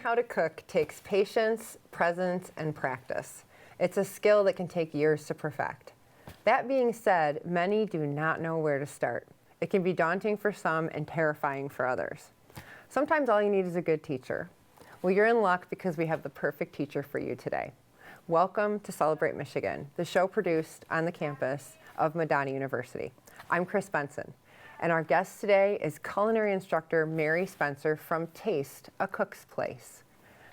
how to cook takes patience, presence, and practice. It's a skill that can take years to perfect. That being said, many do not know where to start. It can be daunting for some and terrifying for others. Sometimes all you need is a good teacher. Well, you're in luck because we have the perfect teacher for you today. Welcome to Celebrate Michigan, the show produced on the campus of Madonna University. I'm Chris Benson, and our guest today is culinary instructor Mary Spencer from Taste, a Cook's Place.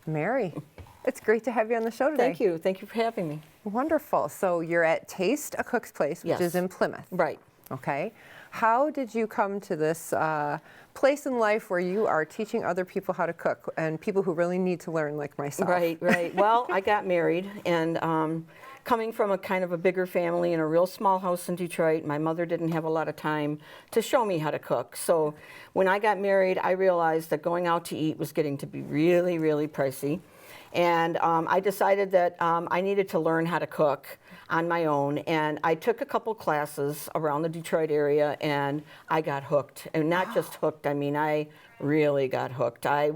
Mary, it's great to have you on the show today. Thank you. Thank you for having me. Wonderful. So you're at Taste, a Cook's Place, which Yes. is in Plymouth. Right. Okay. How did you come to this place in life where you are teaching other people how to cook and people who really need to learn, like myself? Right. Well, I got married, and coming from a kind of a bigger family in a real small house in Detroit, my mother didn't have a lot of time to show me how to cook. So when I got married, I realized that going out to eat was getting to be really, really pricey. And I decided that I needed to learn how to cook on my own, and I took a couple classes around the Detroit area, and I got hooked. And not just hooked, I mean, I really got hooked. I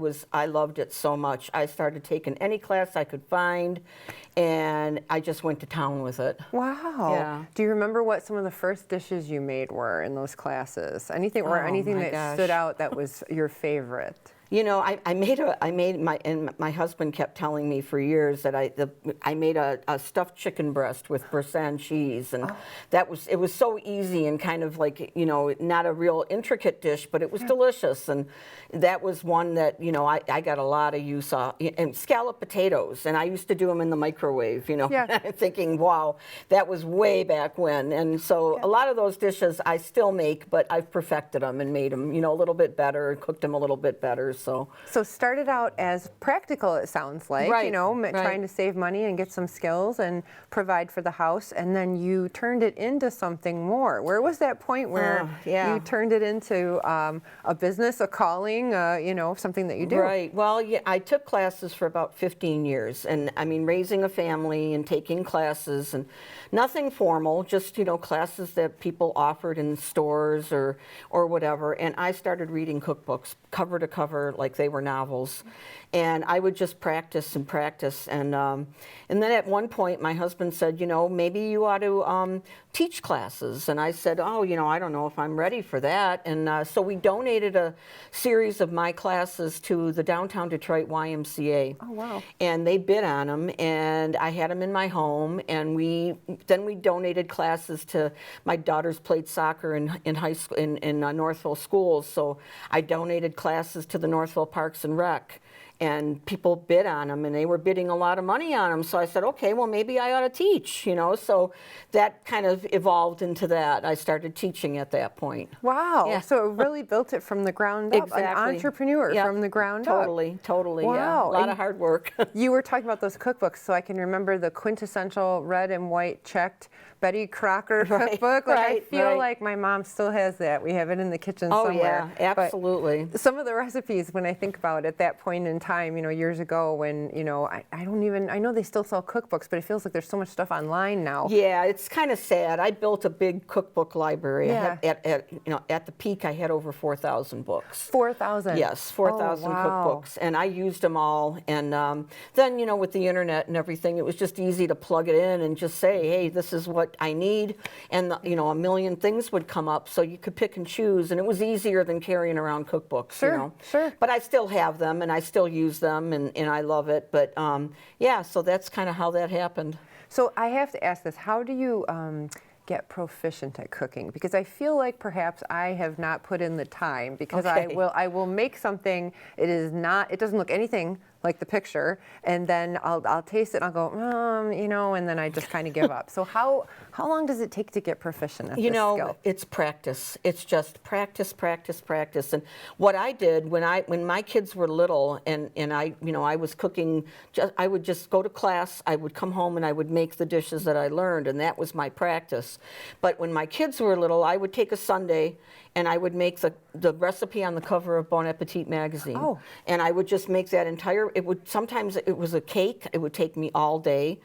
loved it so much. I started taking any class I could find, and I just went to town with it. Wow. Yeah. Do you remember what some of the first dishes you made were in those classes? Anything anything my that gosh. stood out that was your favorite? You know, and my husband kept telling me for years that I made a stuffed chicken breast with Brissan cheese, and it was so easy and kind of like, you know, not a real intricate dish, but it was delicious, and that was one that, you know, I got a lot of use of. And scalloped potatoes, and I used to do them in the microwave, you know. Yeah. I'm thinking, wow, that was way back when, and so a lot of those dishes I still make, but I've perfected them and made them, you know, a little bit better, and cooked them a little bit better. So started out as practical, it sounds like, Right, you know, right. trying to save money and get some skills and provide for the house, and then you turned it into something more. Where was that point where you turned it into a business, a calling, you know, something that you do? Right. Well, yeah, I took classes for about 15 years, and I mean, raising a family and taking classes, and nothing formal, just, you know, classes that people offered in stores or whatever. And I started reading cookbooks cover to cover like they were novels, and I would just practice and practice, and then at one point my husband said, you know, maybe you ought to teach classes, and I said, oh, you know, I don't know if I'm ready for that, and so we donated a series of my classes to the downtown Detroit YMCA. Oh, wow. And they bid on them, and I had them in my home, and then we donated classes to, my daughters played soccer in high school in Northville schools, so I donated classes to the Northville Parks and Rec, and people bid on them, and they were bidding a lot of money on them. So I said, okay, well, maybe I ought to teach, you know. So that kind of evolved into that. I started teaching at that point. Wow. Yeah. So it really built it from the ground up. Exactly. An entrepreneur from the ground up. Totally. Wow. Yeah. A lot And of hard work. you were talking about those cookbooks, so I can remember the quintessential red and white checked Betty Crocker cookbook. Like, I feel like my mom still has that. We have it in the kitchen somewhere. Oh, yeah, absolutely. But some of the recipes, when I think about it, at that point in time, you know, years ago when, you know, I know they still sell cookbooks, but it feels like there's so much stuff online now. Yeah, it's kind of sad. I built a big cookbook library. Yeah. At the peak, I had over 4,000 books. 4,000? Yes, 4,000 cookbooks, and I used them all. And then, you know, with the internet and everything, it was just easy to plug it in and just say, hey, this is what I need, and you know, a million things would come up, so you could pick and choose, and it was easier than carrying around cookbooks. Sure, you know? sure. But I still have them, and I still use them, and I love it. But yeah, so that's kind of how that happened. So I have to ask this: how do you get proficient at cooking? Because I feel like perhaps I have not put in the time, because I will make something, it doesn't look anything like the picture, and then I'll taste it and I'll go, you know, and then I just kind of give up. So how long does it take to get proficient at this skill? It's practice. It's just practice. And what I did when my kids were little, and I was cooking, I would just go to class, I would come home and I would make the dishes that I learned, and that was my practice. But when my kids were little, I would take a Sunday and I would make the recipe on the cover of Bon Appetit magazine. Oh. And I would just make that entire, sometimes it was a cake, it would take me all day.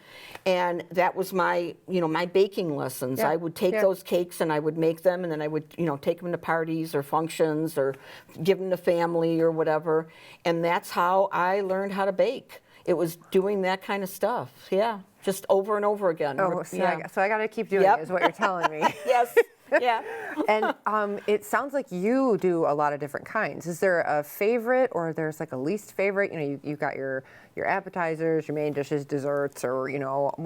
And that was my, my baking lessons. Yeah. I would take those cakes and I would make them, and then I would, take them to parties or functions or give them to family or whatever. And that's how I learned how to bake. It was doing that kind of stuff, just over and over again. Oh, so I got to keep doing it, is what you're telling me. Yes, yeah. And it sounds like you do a lot of different kinds. Is there a favorite, or there's like a least favorite? You've got your appetizers, your main dishes, desserts, or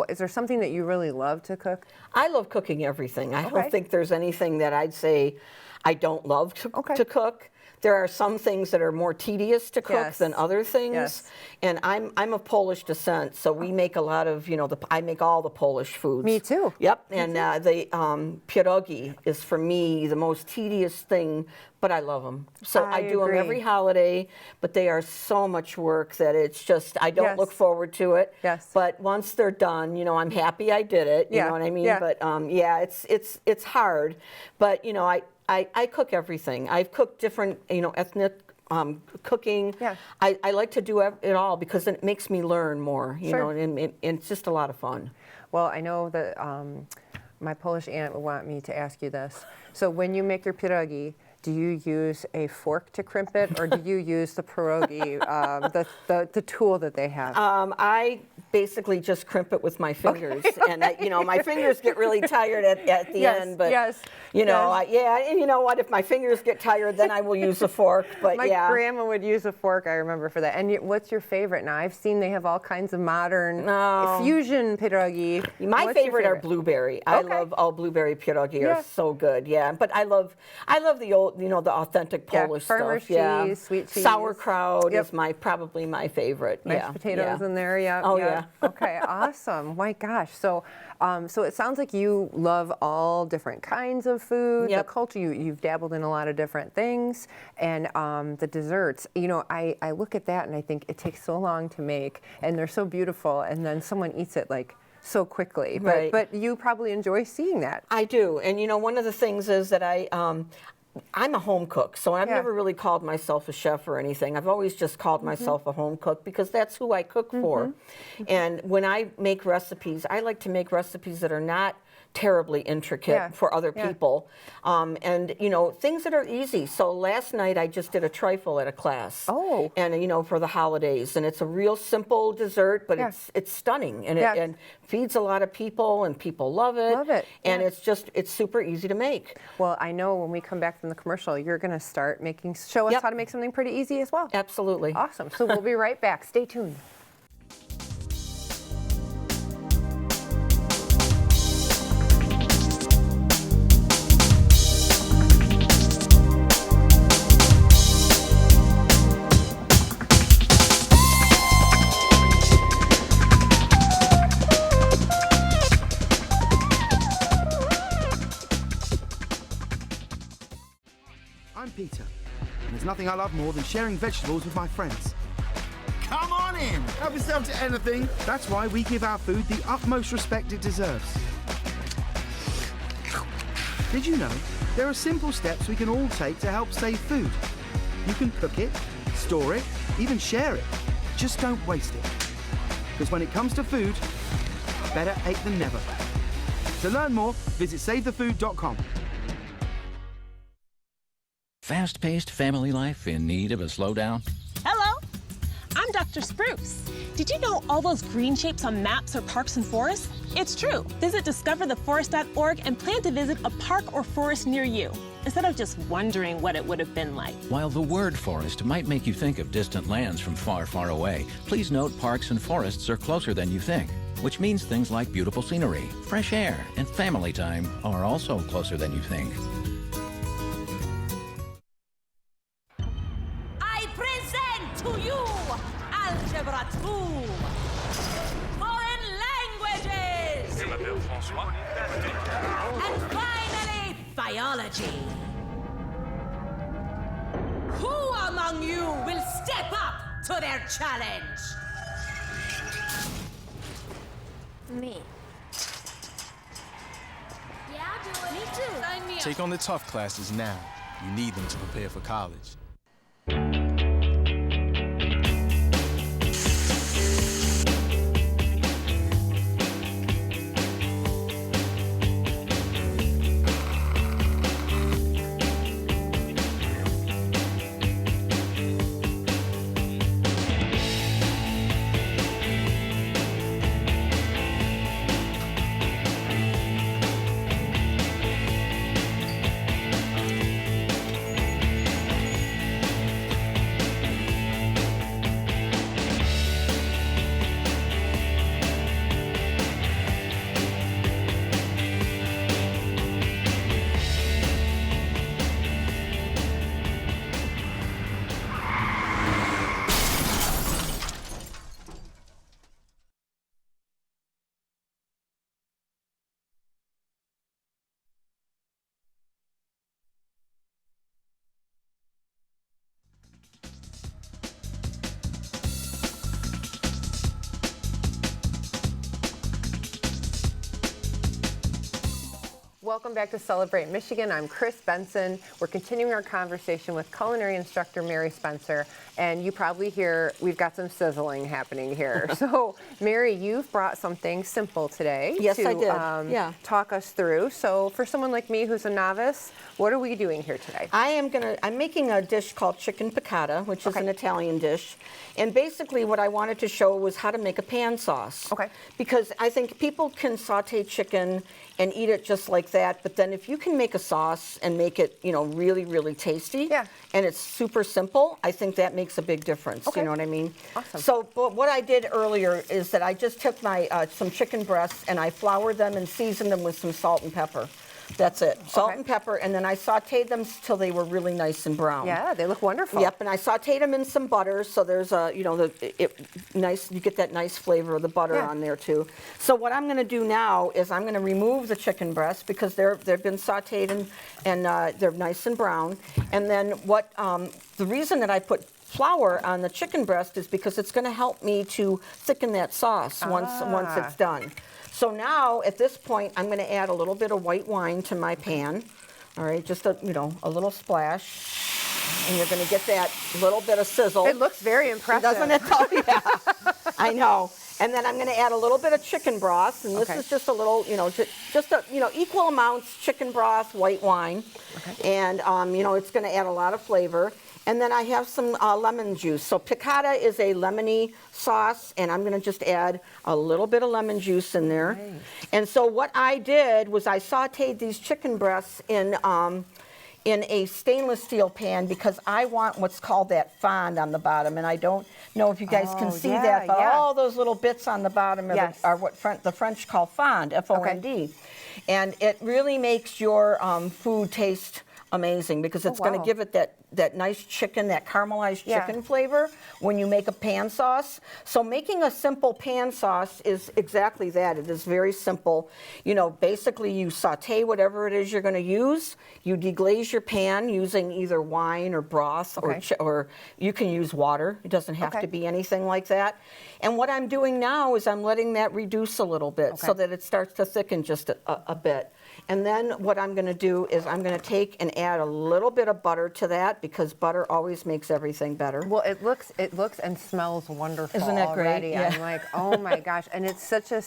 is there something that you really love to cook? I love cooking everything. I don't think there's anything that I'd say I don't love to cook. There are some things that are more tedious to cook than other things. Yes. And I'm of Polish descent, so we make a lot of, I make all the Polish foods. Me too. Yep, and the pierogi is for me the most tedious thing, but I love them. So I do them every holiday, but they are so much work that it's just, I don't look forward to it. Yes. But once they're done, I'm happy I did it, you know what I mean? Yeah. But it's hard, but I cook everything. I've cooked different, ethnic cooking. Yeah. I like to do it all because it makes me learn more, and it's just a lot of fun. Well, I know that my Polish aunt would want me to ask you this. So when you make your pierogi, do you use a fork to crimp it, or do you use the pierogi, the tool that they have? I basically just crimp it with my fingers, and my fingers get really tired at the end. But you know what? If my fingers get tired, then I will use a fork. But my grandma would use a fork. I remember for that. And what's your favorite? Now I've seen they have all kinds of modern fusion pierogi. My favorite are blueberry. I love all blueberry pierogi. Are so good. Yeah, but I love the old, the authentic Polish farmer's stuff. cheese, sweet cheese. Sauerkraut is probably my favorite. Mashed potatoes in there. Yeah. Oh yeah. Okay. Awesome. My gosh. So it sounds like you love all different kinds of food. Yep. The culture. You've dabbled in a lot of different things, and the desserts. I look at that and I think it takes so long to make, and they're so beautiful, and then someone eats it like so quickly. Right. But you probably enjoy seeing that. I do, and one of the things is that I'm a home cook, so I've never really called myself a chef or anything. I've always just called myself a home cook because that's who I cook for. And when I make recipes, I like to make recipes that are not terribly intricate for other people, and things that are easy. So last night I just did a trifle at a class, and for the holidays, and it's a real simple dessert, but it's stunning, and it feeds a lot of people, and people love it. And it's super easy to make. Well, I know when we come back from the commercial, you're going to start show us how to make something pretty easy as well. Absolutely. Awesome. So we'll be right back. Stay tuned. I'm Peter, and there's nothing I love more than sharing vegetables with my friends. Come on in! Help yourself to anything. That's why we give our food the utmost respect it deserves. Did you know there are simple steps we can all take to help save food? You can cook it, store it, even share it. Just don't waste it. Because when it comes to food, better ate than never. To learn more, visit SaveTheFood.com. Fast-paced family life in need of a slowdown? Hello, I'm Dr. Spruce. Did you know all those green shapes on maps are parks and forests? It's true. Visit discovertheforest.org and plan to visit a park or forest near you, instead of just wondering what it would have been like. While the word forest might make you think of distant lands from far, far away, please note parks and forests are closer than you think, which means things like beautiful scenery, fresh air, and family time are also closer than you think. To you, Algebra 2, foreign languages, and finally, biology. Who among you will step up to their challenge? Me. Yeah, I'll do it. Me too. Sign me up. Take on the tough classes now. You need them to prepare for college. Welcome back to Celebrate Michigan. I'm Chris Benson. We're continuing our conversation with culinary instructor Mary Spencer, and you probably hear we've got some sizzling happening here. So, Mary, you've brought something simple today Yes, to I did. talk us through. So, for someone like me who's a novice, what are we doing here today? I'm making a dish called chicken piccata, which is an Italian dish. And basically what I wanted to show was how to make a pan sauce. Okay. Because I think people can saute chicken and eat it just like that, but then if you can make a sauce and make it, really, really tasty, and it's super simple, I think that makes a big difference. Okay. You know what I mean? Awesome. So but what I did earlier is that I just took my some chicken breasts and I floured them and seasoned them with some salt and pepper. That's it. Salt and pepper, and then I sauteed them till they were really nice and brown. Yeah, they look wonderful. Yep, and I sauteed them in some butter, so there's a, nice. You get that nice flavor of the butter on there too. So what I'm going to do now is I'm going to remove the chicken breasts because they've been sauteed and they're nice and brown. And then what the reason that I put flour on the chicken breast is because it's going to help me to thicken that sauce once it's done. So now, at this point, I'm going to add a little bit of white wine to my pan. All right, just a little splash, and you're going to get that little bit of sizzle. It looks very impressive. Doesn't it? Oh, yeah. I know. And then I'm going to add a little bit of chicken broth, and this is just a little, just equal amounts chicken broth, white wine, and it's going to add a lot of flavor. And then I have some lemon juice. So piccata is a lemony sauce, and I'm going to just add a little bit of lemon juice in there. Nice. And so what I did was I sauteed these chicken breasts in a stainless steel pan because I want what's called that fond on the bottom. And I don't know if you guys can see that, but all those little bits on the bottom are what the French call fond, F-O-N-D. Okay. And it really makes your food taste amazing because it's going to give it that nice chicken, that caramelized chicken flavor when you make a pan sauce. So making a simple pan sauce is exactly that. It is very simple. Basically you saute whatever it is you're going to use. You deglaze your pan using either wine or broth or you can use water. It doesn't have to be anything like that. And what I'm doing now is I'm letting that reduce a little bit so that it starts to thicken just a bit. And then what I'm going to do is I'm going to take and add a little bit of butter to that because butter always makes everything better. Well, it looks and smells wonderful. Isn't it great? Already. Yeah. I'm like, oh my gosh. And it's such a,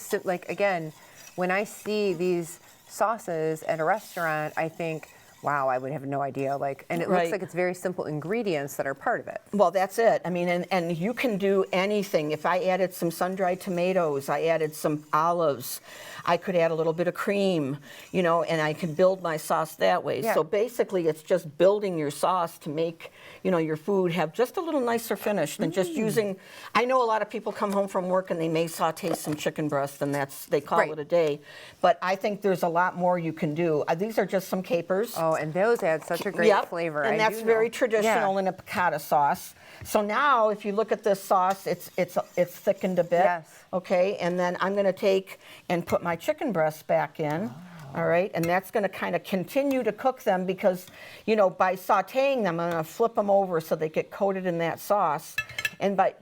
again, when I see these sauces at a restaurant, I think, wow, I would have no idea. And it looks like it's very simple ingredients that are part of it. Well, that's it. I mean, and you can do anything. If I added some sun-dried tomatoes, I added some olives, I could add a little bit of cream, and I can build my sauce that way. Yeah. So basically, it's just building your sauce to make, your food have just a little nicer finish than just using. I know a lot of people come home from work and they may saute some chicken breast, and they call it a day. But I think there's a lot more you can do. These are just some capers. Oh, and those add such a great flavor. And that's very traditional in a piccata sauce. So now, if you look at this sauce, it's thickened a bit. Yes. Okay, and then I'm going to take and put my chicken breasts back in. All right, and that's going to kind of continue to cook them because, by sauteing them, I'm going to flip them over so they get coated in that sauce. And by,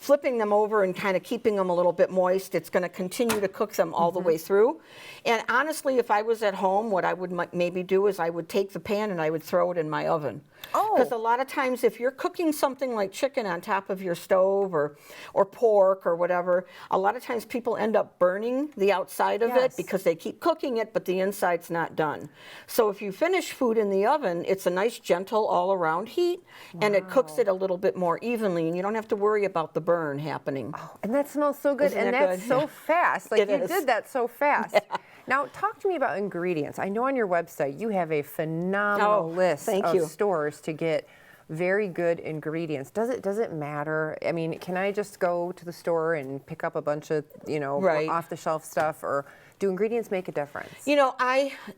flipping them over and kind of keeping them a little bit moist, it's going to continue to cook them all the way through. And honestly, if I was at home, what I would maybe do is I would take the pan and I would throw it in my oven. Because a lot of times if you're cooking something like chicken on top of your stove or pork or whatever, a lot of times people end up burning the outside of it because they keep cooking it, but the inside's not done. So if you finish food in the oven, it's a nice, gentle, all-around heat, and it cooks it a little bit more evenly, and you don't have to worry about the burn happening. Oh, and that smells so good, Isn't and that that's good? so fast. Like, It you is. did that so fast. Now, talk to me about ingredients. I know on your website you have a phenomenal list of stores to get very good ingredients. Does it matter? I mean, can I just go to the store and pick up a bunch of, off-the-shelf stuff, or do ingredients make a difference? You know,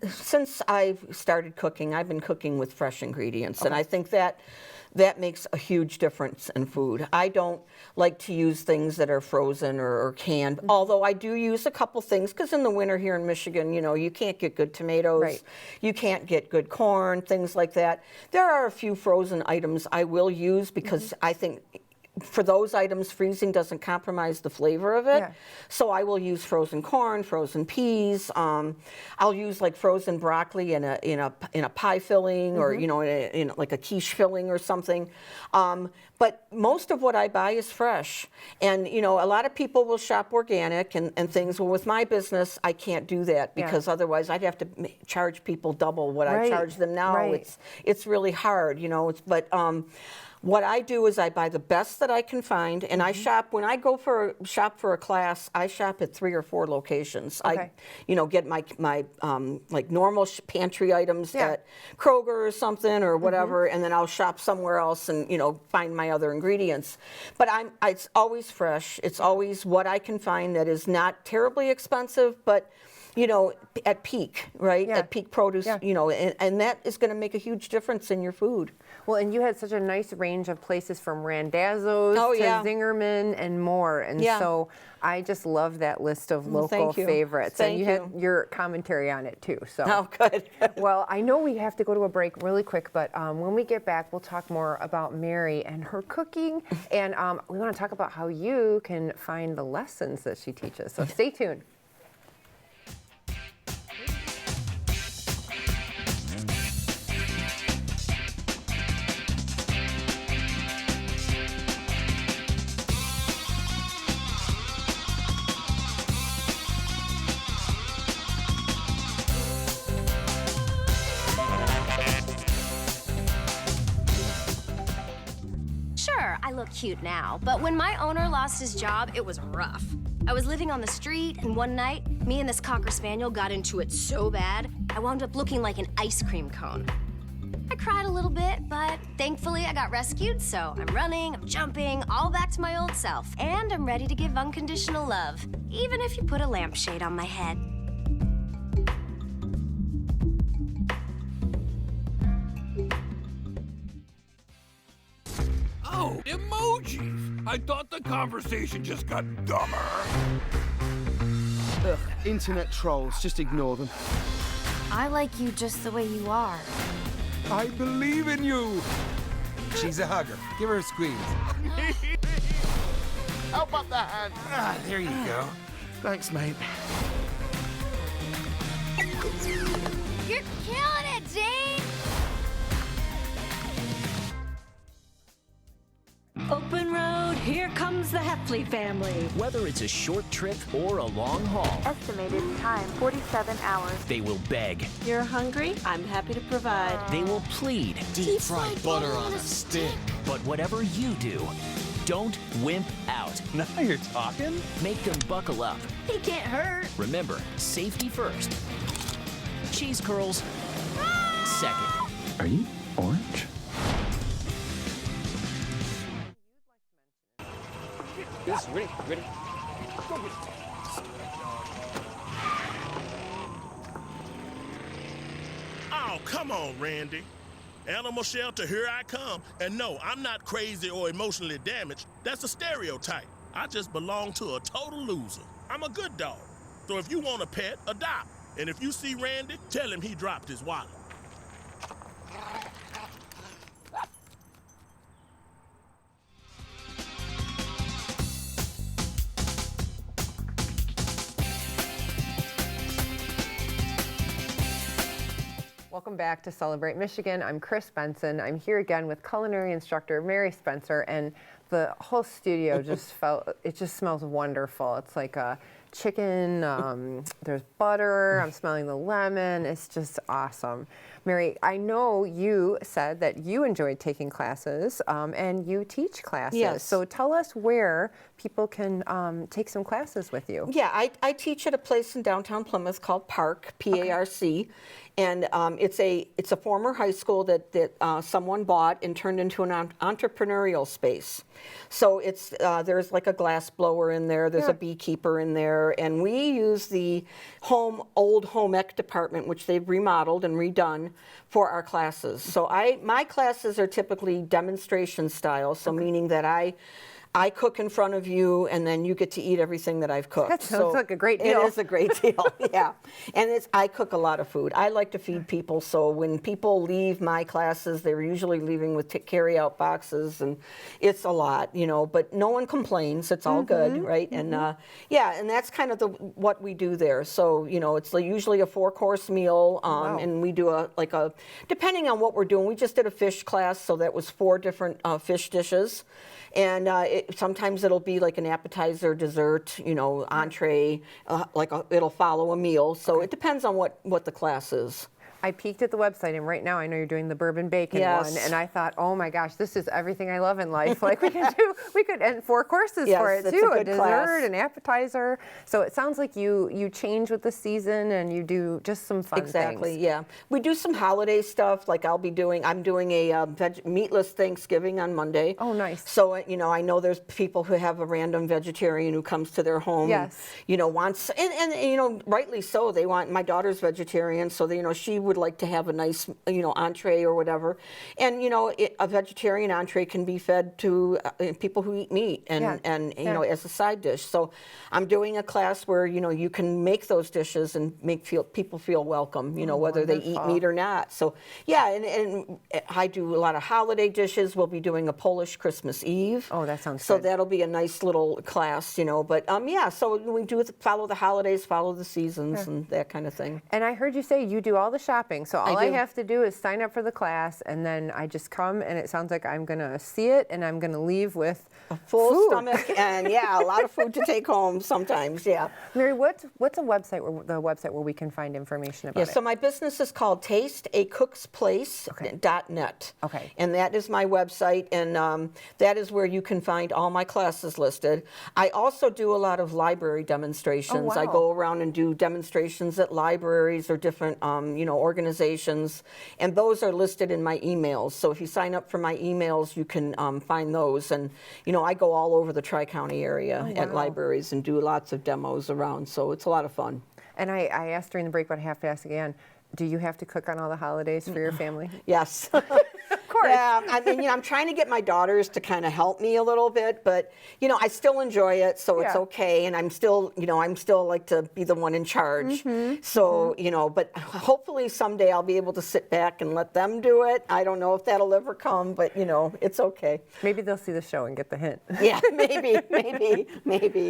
since I've started cooking, I've been cooking with fresh ingredients, and I think that makes a huge difference in food. I don't like to use things that are frozen or canned, although I do use a couple things, because in the winter here in Michigan, you can't get good tomatoes, you can't get good corn, things like that. There are a few frozen items I will use because I think for those items, freezing doesn't compromise the flavor of it. So I will use frozen corn, frozen peas. I'll use like frozen broccoli in a pie filling, or in like a quiche filling or something. But most of what I buy is fresh. And a lot of people will shop organic and things. Well, with my business, I can't do that because otherwise I'd have to charge people double what I charge them now. It's really hard, but what I do is I buy the best that I can find, and I shop. When I go shop for a class, I shop at 3 or 4 locations. I, get my like normal pantry items at Kroger or something or whatever, and then I'll shop somewhere else and find my other ingredients. But it's always fresh. It's always what I can find that is not terribly expensive, but at peak, right? At peak produce, and that is going to make a huge difference in your food. Well, and you had such a nice range of places from Randazzo's to Zingerman and more. And so I just love that list of local favorites. And you had your commentary on it too. So. Oh, good. Well, I know we have to go to a break really quick, but when we get back, we'll talk more about Mary and her cooking. And we want to talk about how you can find the lessons that she teaches. So stay tuned. I look cute now, but when my owner lost his job, it was rough. I was living on the street, and one night, me and this Cocker Spaniel got into it so bad, I wound up looking like an ice cream cone. I cried a little bit, but thankfully I got rescued, so I'm running, I'm jumping, all back to my old self. And I'm ready to give unconditional love, even if you put a lampshade on my head. Oh, emojis! I thought the conversation just got dumber. Ugh, internet trolls, just ignore them. I like you just the way you are. I believe in you! She's a hugger. Give her a squeeze. How about the hand? Ah, there you go. Thanks, mate. You're killing it, Jane! Open road, here comes the Heffley family. Whether it's a short trip or a long haul, estimated time 47 hours. they will beg. You're hungry? I'm happy to provide. They will plead. Deep fried butter on a stick. But whatever you do, don't wimp out. Now you're talking? Make them buckle up. He can't hurt. Remember, safety first. Cheese curls second. Are you orange? Yes, ready. Go get it. Oh, come on, Randy. Animal shelter, here I come. And no, I'm not crazy or emotionally damaged. That's a stereotype. I just belong to a total loser. I'm a good dog. So if you want a pet, adopt. And if you see Randy, tell him he dropped his wallet. Welcome back to Celebrate Michigan. I'm Chris Benson. I'm here again with culinary instructor Mary Spencer, and the whole studio just it just smells wonderful. It's like a chicken, there's butter, I'm smelling the lemon, it's just awesome. Mary, I know you said that you enjoyed taking classes and you teach classes. Yes. So tell us where people can take some classes with you. Yeah, I teach at a place in downtown Plymouth called Park, P-A-R-C. And it's a former high school that someone bought and turned into an entrepreneurial space. So it's there's like a glass blower in there, there's a beekeeper in there, and we use the old home ec department, which they've remodeled and redone for our classes. So my classes are typically demonstration style, so meaning that I cook in front of you, and then you get to eat everything that I've cooked. That sounds like a great deal. It is a great deal, yeah. And I cook a lot of food. I like to feed people, so when people leave my classes, they're usually leaving with carry-out boxes, and it's a lot, you know, but no one complains. It's all good, right? And yeah, and that's kind of what we do there. So, you know, it's usually a 4-course meal, and we do depending on what we're doing, we just did a fish class, so that was 4 different fish dishes. And sometimes it'll be like an appetizer, dessert, you know, entree, it'll follow a meal. So it depends on what the class is. I peeked at the website, and right now I know you're doing the bourbon bacon one, and I thought, oh my gosh, this is everything I love in life. Like we could and 4 courses for it too, a dessert, an appetizer. So it sounds like you change with the season and you do just some fun Exactly, things. yeah. We do some holiday stuff, like I'm doing a meatless Thanksgiving on Monday. Oh, nice. So, you know, I know there's people who have a random vegetarian who comes to their home. Yes. You know, wants, and you know, rightly so, my daughter's vegetarian, so, you know, she would like to have a nice, you know, entree or whatever. And, you know, a vegetarian entree can be fed to people who eat meat and you know, as a side dish. So I'm doing a class where, you know, you can make those dishes and make people feel welcome, you know, whether they eat meat or not. So, yeah, and I do a lot of holiday dishes. We'll be doing a Polish Christmas Eve. Oh, that sounds so good. That'll be a nice little class, you know. But, yeah, so we do follow the holidays, follow the seasons, and that kind of thing. And I heard you say you do all the shopping. So all I have to do is sign up for the class, and then I just come, and it sounds like I'm going to see it, and I'm going to leave with a full food. stomach and, yeah, a lot of food to take home sometimes, yeah. Mary, what's a website where we can find information about it? So my business is called tasteacooksplace.net. Okay. And that is my website, and that is where you can find all my classes listed. I also do a lot of library demonstrations. Oh, wow. I go around and do demonstrations at libraries or different, you know, organizations, and those are listed in my emails. So if you sign up for my emails, you can find those. And, you know, I go all over the Tri-County area at libraries and do lots of demos around, so it's a lot of fun. And I asked during the break, but I have to ask again, do you have to cook on all the holidays for your family? Yes. Of course. Yeah, I mean, you know, I'm trying to get my daughters to kind of help me a little bit, but, you know, I still enjoy it, so it's okay, and I'm still like to be the one in charge. So, you know, but hopefully someday I'll be able to sit back and let them do it. I don't know if that'll ever come, but, you know, it's okay. Maybe they'll see the show and get the hint. Yeah, maybe.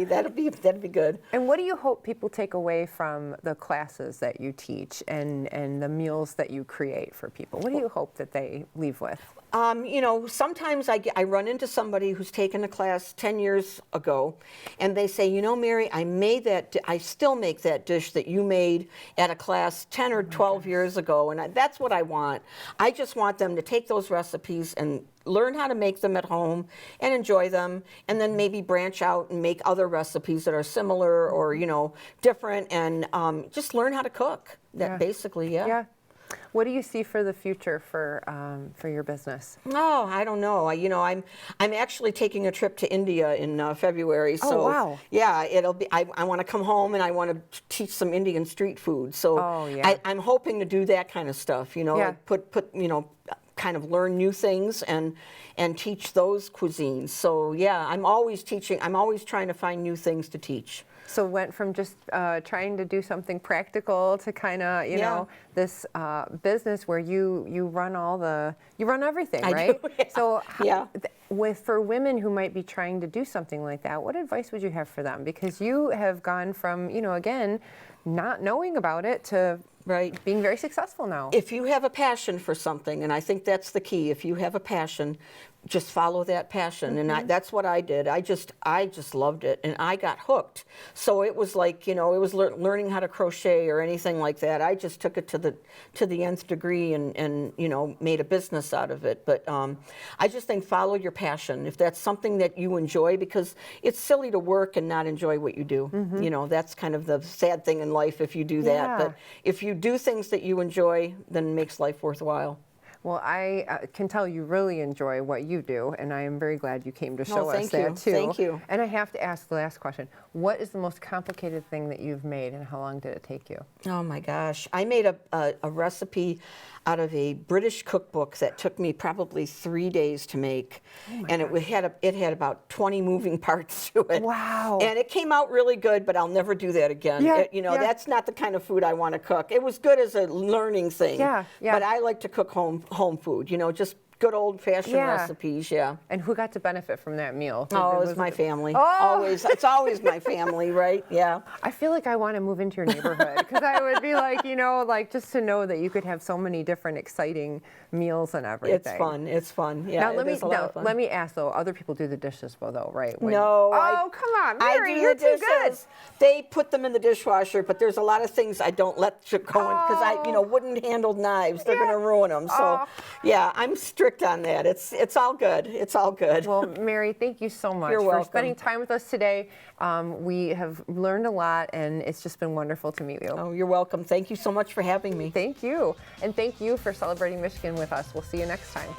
That'd be good. And what do you hope people take away from the classes that you teach and the meals that you create for people? What do you hope that they leave with? You know, sometimes I run into somebody who's taken a class 10 years ago, and they say, you know, Mary, I still make that dish that you made at a class 10 or 12 years ago, and that's what I want. I just want them to take those recipes and learn how to make them at home and enjoy them, and then maybe branch out and make other recipes that are similar or, you know, different, and just learn how to cook. That basically, yeah. What do you see for the future for your business? Oh, I don't know. You know, I'm actually taking a trip to India in February. So, oh, wow. Yeah, it'll be. I want to come home and I want to teach some Indian street food. So, I'm hoping to do that kind of stuff. You know, like put you know, kind of learn new things and teach those cuisines. So, yeah, I'm always teaching. I'm always trying to find new things to teach. So went from just trying to do something practical to kind of, you know, this business where you run everything, right? I do, yeah. So for women who might be trying to do something like that, what advice would you have for them? Because you have gone from, you know, again, not knowing about it to being very successful now. If you have a passion for something, and I think that's the key, if you have a passion, just follow that passion. And that's what I did. I just loved it, and I got hooked. So it was like, you know, it was learning how to crochet or anything like that. I just took it to the nth degree and you know, made a business out of it. But I just think follow your passion. If that's something that you enjoy, because it's silly to work and not enjoy what you do. You know, that's kind of the sad thing in life if you do that. But if you do things that you enjoy, then it makes life worthwhile. Well, I can tell you really enjoy what you do, and I am very glad you came to show us that too. Thank you. And I have to ask the last question. What is the most complicated thing that you've made, and how long did it take you? Oh my gosh. I made a recipe out of a British cookbook that took me probably 3 days to make. And it had about 20 moving parts to it. Wow. And it came out really good, but I'll never do that again. You know, that's not the kind of food I want to cook. It was good as a learning thing. But I like to cook home food, you know, just good old-fashioned recipes, And who got to benefit from that meal? Oh, it was my family. Always. It's always my family, right? Yeah. I feel like I want to move into your neighborhood because I would be like, you know, like just to know that you could have so many different exciting meals and everything. It's fun. It's fun. Yeah, now, let me ask, though, other people do the dishes, though, right? No. Come on, Mary, you're too good. They put them in the dishwasher, but there's a lot of things I don't let go in because I, you know, wooden-handled knives, they're going to ruin them. So, yeah, I'm strict on that. It's all good. It's all good. Well, Mary, thank you so much for spending time with us today. We have learned a lot, and it's just been wonderful to meet you. Oh, you're welcome. Thank you so much for having me. Thank you. And thank you for celebrating Michigan with us. We'll see you next time.